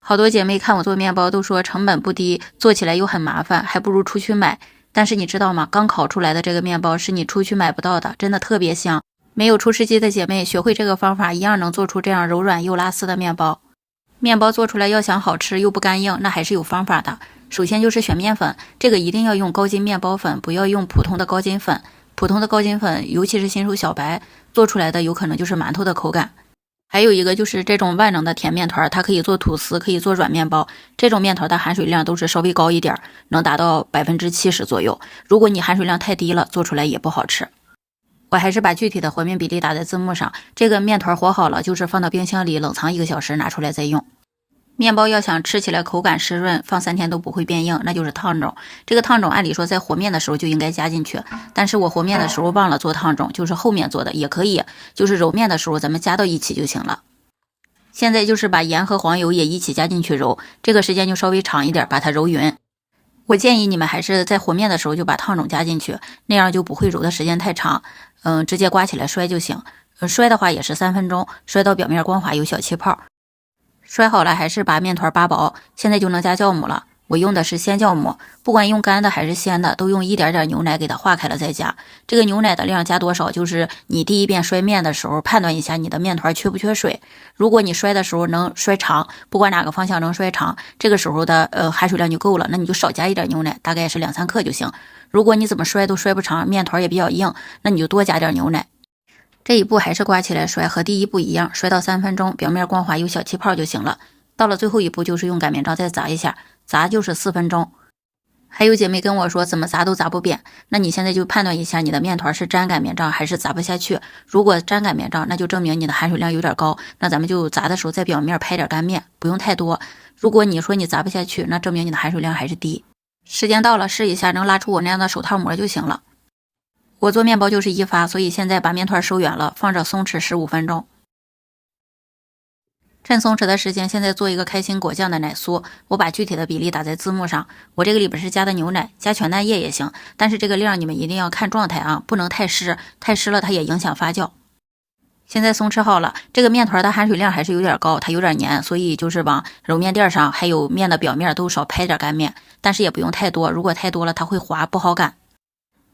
好多姐妹看我做面包都说成本不低，做起来又很麻烦，还不如出去买。但是你知道吗？刚烤出来的这个面包是你出去买不到的，真的特别香。没有厨师机的姐妹，学会这个方法，一样能做出这样柔软又拉丝的面包。面包做出来要想好吃又不干硬，那还是有方法的。首先就是选面粉，这个一定要用高筋面包粉，不要用普通的高筋粉。普通的高筋粉，尤其是新手小白，做出来的有可能就是馒头的口感。还有一个就是这种万能的甜面团，它可以做吐司，可以做软面包。这种面团的含水量都是稍微高一点，能达到70%左右。如果你含水量太低了，做出来也不好吃。我还是把具体的和面比例打在字幕上。这个面团和好了，就是放到冰箱里冷藏1个小时，拿出来再用。面包要想吃起来口感湿润，放3天都不会变硬，那就是烫种。这个烫种按理说在和面的时候就应该加进去，但是我和面的时候忘了做烫种，就是后面做的也可以，就是揉面的时候咱们加到一起就行了。现在就是把盐和黄油也一起加进去揉，这个时间就稍微长一点，把它揉匀。我建议你们还是在和面的时候就把烫种加进去，那样就不会揉的时间太长，直接刮起来摔就行。摔的话也是3分钟，摔到表面光滑有小气泡。摔好了还是把面团扒薄，现在就能加酵母了。我用的是鲜酵母，不管用干的还是鲜的，都用一点点牛奶给它化开了再加。这个牛奶的量加多少，就是你第一遍摔面的时候判断一下你的面团缺不缺水。如果你摔的时候能摔长，不管哪个方向能摔长，这个时候的含水量就够了，那你就少加一点牛奶，大概是2-3克就行。如果你怎么摔都摔不长，面团也比较硬，那你就多加点牛奶。这一步还是刮起来摔，和第一步一样，摔到3分钟，表面光滑有小气泡就行了。到了最后一步就是用擀面杖再砸一下，砸就是4分钟。还有姐妹跟我说怎么砸都砸不扁，那你现在就判断一下你的面团是粘擀面杖还是砸不下去。如果粘擀面杖，那就证明你的含水量有点高，那咱们就砸的时候在表面拍点干面，不用太多。如果你说你砸不下去，那证明你的含水量还是低。时间到了试一下，能拉出我那样的手套膜就行了。我做面包就是一发，所以现在把面团收圆了，放着松弛15分钟。趁松弛的时间，现在做一个开心果酱的奶酥。我把具体的比例打在字幕上。我这个里边是加的牛奶，加全蛋液也行，但是这个量你们一定要看状态啊，不能太湿，太湿了它也影响发酵。现在松弛好了，这个面团的含水量还是有点高，它有点黏，所以就是往揉面垫上还有面的表面都少拍点干面，但是也不用太多，如果太多了它会滑，不好擀。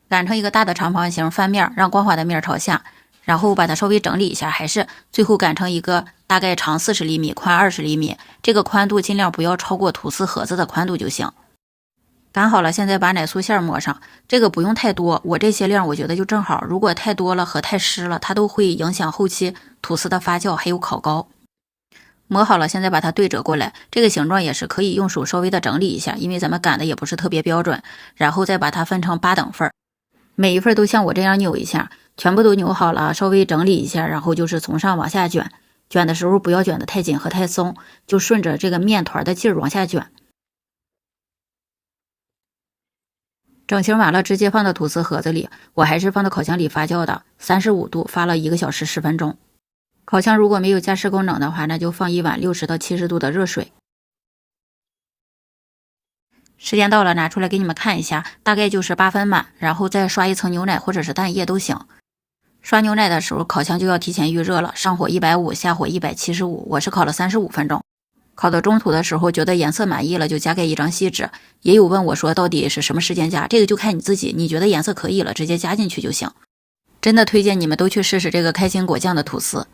擀成一个大的长方形，翻面，让光滑的面朝下，然后把它稍微整理一下，还是最后擀成一个大概长40厘米、宽20厘米，这个宽度尽量不要超过吐司盒子的宽度就行。擀好了，现在把奶酥馅抹上，这个不用太多，我这些量我觉得就正好，如果太多了和太湿了，它都会影响后期吐司的发酵还有烤糕。抹好了，现在把它对折过来，这个形状也是可以用手稍微的整理一下，因为咱们擀的也不是特别标准，然后再把它分成8等份。每一份都像我这样扭一下，全部都扭好了，稍微整理一下，然后就是从上往下卷。卷的时候不要卷得太紧和太松，就顺着这个面团的劲儿往下卷。整形完了，直接放到吐司盒子里，我还是放到烤箱里发酵的，35度发了1个小时10分钟。烤箱如果没有加湿功能的话，那就放一碗60到70度的热水。时间到了，拿出来给你们看一下，大概就是8分满，然后再刷一层牛奶或者是蛋液都行。刷牛奶的时候，烤箱就要提前预热了，上火150，下火175，我是烤了35分钟。烤到中途的时候，觉得颜色满意了，就加盖一张锡纸。也有问我说到底是什么时间加，这个就看你自己，你觉得颜色可以了，直接加进去就行。真的推荐你们都去试试这个开心果酱的吐司。